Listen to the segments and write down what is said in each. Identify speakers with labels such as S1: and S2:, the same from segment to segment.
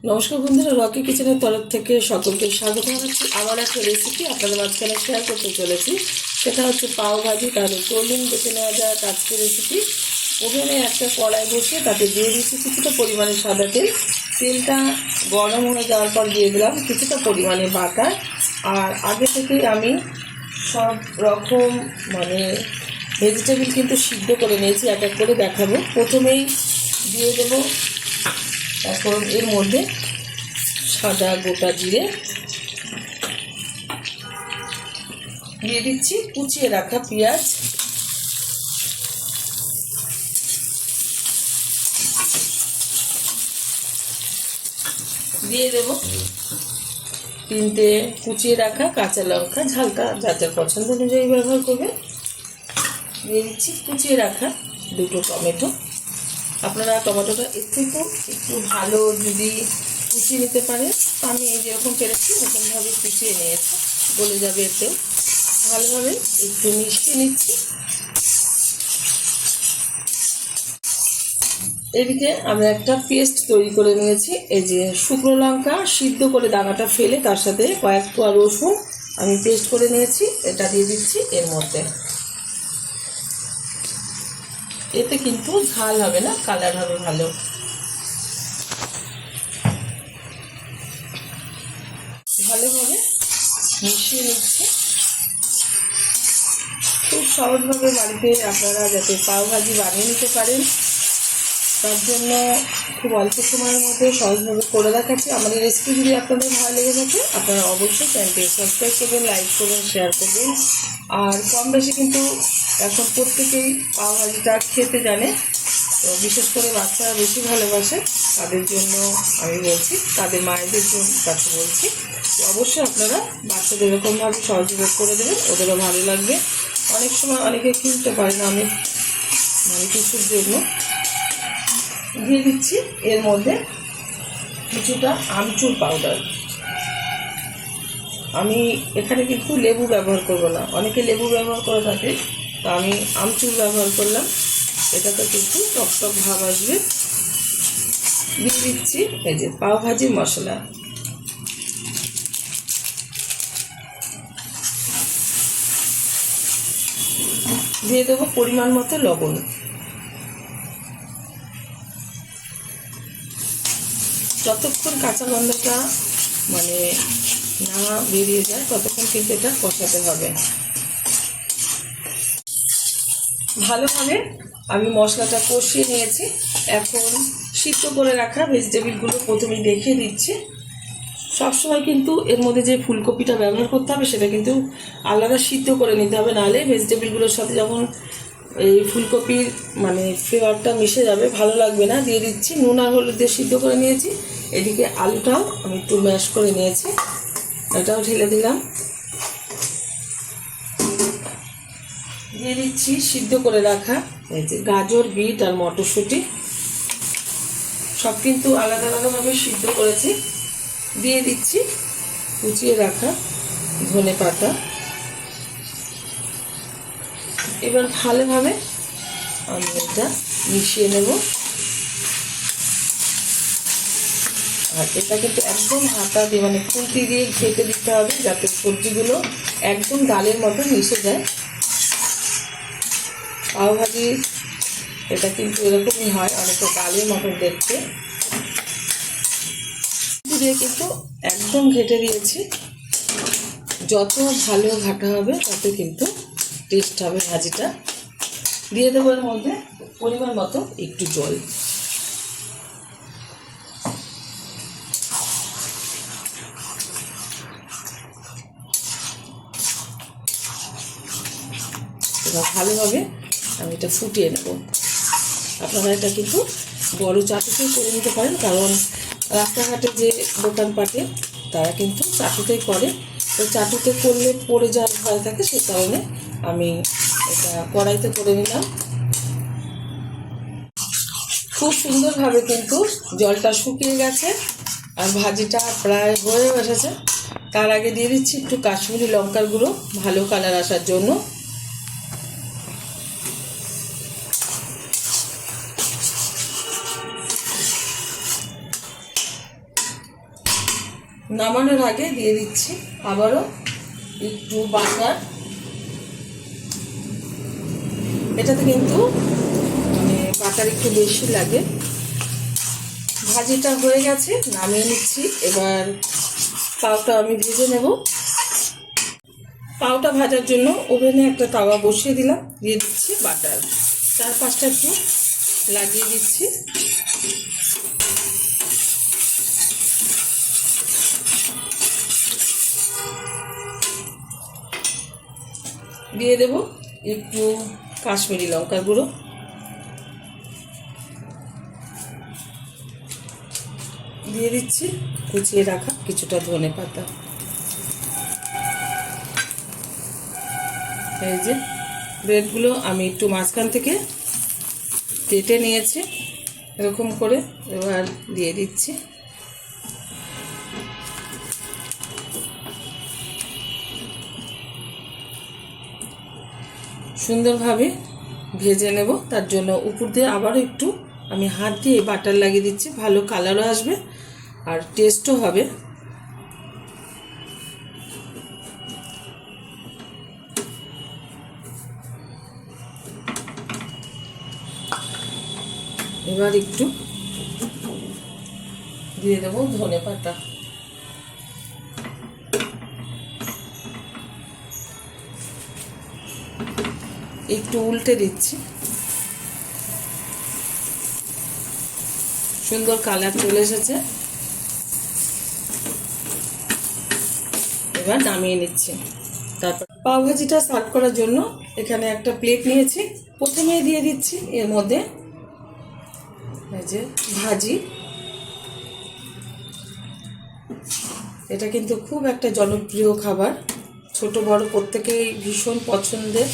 S1: নমস্কার বন্ধুরা, রকি কিচেনের তরফ থেকে সকলকে স্বাগত জানাচ্ছি। আমার একটা রেসিপি আপনাদের মাঝখানে শেয়ার করতে চলেছি, সেটা হচ্ছে পাও ভাজি। তাহলে চলুন দেখে নেওয়া যাক আজকের রেসিপি। ওভেনে একটা কড়াই বসিয়ে তাতে দিয়ে দিচ্ছি কিছুটা পরিমাণে সাদা তেল। তেলটা গরম হয়ে যাওয়ার পর দিয়ে দিলাম কিছুটা পরিমাণে বাটার। আর আগে থেকেই আমি সব রকম ভেজিটেবিল কিন্তু সিদ্ধ করে নিয়েছি, এক এক করে দেখাবো। প্রথমেই দিয়ে দেবো এখন এর মধ্যে সাদা গোটা জিরে, দিয়ে দিচ্ছি কুচিয়ে রাখা পেঁয়াজ, দিয়ে দেব 3টে কুচিয়ে রাখা কাঁচা লঙ্কা, ঝালটা যার যার পছন্দ অনুযায়ী ব্যবহার করবে। দিয়ে দিচ্ছি কুচিয়ে রাখা 2টো টমেটো। আপনারা টমেটোটা এর থেকেও একটু ভালো যদি কুচিয়ে নিতে পারেন, আমি এই যেরকম পেরেছি এরকমভাবে কুচিয়ে নিয়েছি, গলে যাবে। এতেও ভালোভাবে একটু মিশিয়ে নিচ্ছি। এদিকে আমি একটা পেস্ট তৈরি করে নিয়েছি। এই যে শুকনো লঙ্কা সিদ্ধ করে দানাটা ফেলে তার সাথে কয়েক কোয়া রসুন আমি পেস্ট করে নিয়েছি, এটা দিয়ে দিচ্ছি এর মধ্যে। এতে কিন্তু ঝাল হবে না, কালার হবে ভালো। ভালোভাবে মিশিয়ে নিচ্ছি। খুব সহজভাবে বাড়িতে আপনারা যাতে পাও ভাজি বানিয়ে নিতে পারেন, তার জন্য খুব অল্প সময়ের মধ্যে সহজভাবে করে দেখাচ্ছি। আমার এই রেসিপি যদি আপনাদের ভালো লেগে থাকে আপনারা অবশ্যই চ্যানেলটি সাবস্ক্রাইব করবেন, লাইক করবেন, শেয়ার করবেন। আর কম বেশি কিন্তু এখন প্রত্যেকেই পাও ভাজিটা খেতে জানে, তো বিশেষ করে বাচ্চারা বেশি ভালোবাসে, তাদের জন্য আমি বলছি, তাদের মায়েদের কাছে বলছি, অবশ্যই আপনারা বাচ্চাদের এরকমভাবে সহযোগিতা করে দেবেন, ওদেরও ভালো লাগবে। অনেক সময় অনেকে কিনতে পারে না, আমি কিছুর জন্য দিয়ে দিচ্ছি এর মধ্যে কিছুটা আমচুর পাউডার। আমি এখানে কিন্তু লেবু ব্যবহার করব না, অনেকে লেবু ব্যবহার করে থাকে, তো আমি আমচুর ব্যবহার করলাম। এটাতে কিন্তু টকটক ভাব আসবে। দিয়ে দিচ্ছি এই যে পাও ভাজির মশলা, দিয়ে দেবো পরিমাণ মতো লবণ। যতক্ষণ কাঁচা গন্ধটা না বেরিয়ে যায় ততক্ষণ কিন্তু এটা কষাতে হবে। ভালোভাবে আমি মশলাটা কষিয়ে নিয়েছি। এখন সিদ্ধ করে রাখা ভেজিটেবিলগুলো প্রথমে দেখিয়ে দিচ্ছি। সবসময় কিন্তু এর মধ্যে যে ফুলকপিটা ব্যবহার করতে হবে সেটা কিন্তু আলাদা সিদ্ধ করে নিতে হবে, নাহলে ভেজিটেবিলগুলোর সাথে যখন এই ফুলকপির ফ্লেভারটা মিশে যাবে, ভালো লাগবে না। দিয়ে দিচ্ছি নুন আর হলুদ দিয়ে সিদ্ধ করে নিয়েছি। এদিকে আলুটাও আমি একটু ম্যাশ করে নিয়েছি, এটাও ঢেলে দিলাম। দিয়ে দিচ্ছি সিদ্ধ করে রাখা এই যে গাজর, বিট আর মটরশুঁটি, সব কিন্তু আলাদা আলাদাভাবে সিদ্ধ করেছি। দিয়ে দিচ্ছি কুচিয়ে রাখা ধনে পাতা। এবার ভালোভাবে আমি এটা মিশিয়ে নেব। আর এটা কিন্তু একদম হাতা দিয়ে খুন্তি দিয়ে ঘেঁটে দিতে হবে, যাতে সবজিগুলো একদম ডালের মতো মিশে যায়। পাও ভাজি এটা কিন্তু এরকমই হয়, অনেকটা ডালের মতো দেখতে। দিয়ে কিন্তু একদম ঘেঁটে দিয়েছি। যত ভালো ঘাটা হবে তত কিন্তু টেস্ট হবে ভাজিটা। দিয়ে দেবো এর মধ্যে পরিমাণ মতো একটু জল। এবার ভালোভাবে আমি এটা ফুটিয়ে নেব। আপনারা এটা কিন্তু বড় চাটুতেও করে নিতে পারেন, কারণ রাস্তাঘাটে যে দোকানপাটে তারা কিন্তু চাটুতেই করে। তো চাটুতে করলে পড়ে যাওয়ার ভয় থাকে, সেই কারণে আমি এটা কড়াইতে করে নিলাম। খুব সুন্দরভাবে কিন্তু জলটা শুকিয়ে গেছে আর ভাজিটা প্রায় হয়ে এসেছে। তার আগে দিয়ে দিচ্ছি একটু কাশ্মীরি লঙ্কার গুঁড়ো, ভালো কালার আসার জন্য। নামানোর আগে দিয়ে দিচ্ছি আবারও একটু বাটার। এটাতে কিন্তু বাটার একটু বেশি লাগে। ভাজিটা হয়ে গেছে, নামিয়ে নিচ্ছি। এবার পাউটা আমি ভেজে নেব। পাউটা ভাজার জন্য ওভেনে একটা তাওয়া বসিয়ে দিলাম, দিয়ে দিচ্ছি বাটার। 4-5টা একটু লাগিয়ে দিচ্ছি। দিয়ে দেব একটু কাশ্মীরি লঙ্কার গুঁড়ো, দিয়ে দিচ্ছি কুচিয়ে রাখা কিছুটা ধনেপাতা। এই যে ব্রেডগুলো আমি একটু মাঝখান থেকে কেটে নিয়েছি এরকম করে, এবার দিয়ে দিচ্ছি। সুন্দরভাবে ভেজে নেব, তার জন্য উপর দিয়ে আবারও একটু আমি হাত দিয়ে বাটার লাগিয়ে দিচ্ছি। ভালো কালারও আসবে আর টেস্টও হবে। এবার একটু দিয়ে দেবো ধনেপাতা। একটু উল্টে দিচ্ছি। সুন্দর কালার চলে এসেছে। এবার নামিয়ে নিচ্ছি। তারপর পাওভাজিটা সার্ভ করার জন্য এখানে একটা প্লেট নিয়েছি। প্রথমেই দিয়ে দিচ্ছি এর মধ্যে এই যে ভাজি। এটা কিন্তু খুব একটা জনপ্রিয় খাবার, ছোট বড় প্রত্যেকেই ভীষণ পছন্দের।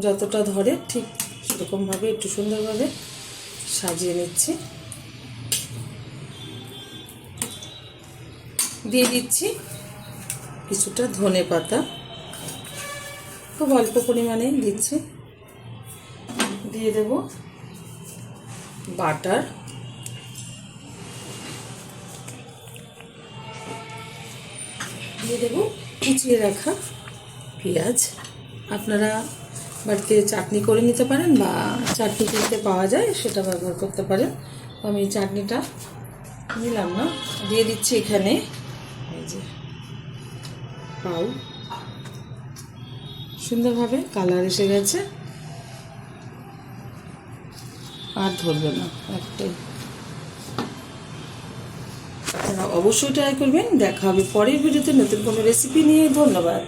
S1: যতটা ধরে ঠিক সেরকমভাবে একটু সুন্দরভাবে সাজিয়ে নিচ্ছি। দিয়ে দিচ্ছি কিছুটা ধনেপাতা, খুব অল্প পরিমাণে দিচ্ছি। দিয়ে দেব বাটার, দিয়ে দেব কুচিয়ে রাখা পেঁয়াজ। আপনারা বাড়িতে চাটনি করে নিতে পারেন বা চাটনি কিনতে পাওয়া যায় সেটা ব্যবহার করতে পারেন। আমি চাটনিটা নিলাম না, দিয়ে দিচ্ছি এখানে এই যে পাউ। সুন্দরভাবে কালার এসে গেছে, আর ধরবে না একটাই। আপনারা অবশ্যই ট্রাই করবেন। দেখা হবে পরের ভিডিওতে নতুন কোনো রেসিপি নিয়ে। ধন্যবাদ।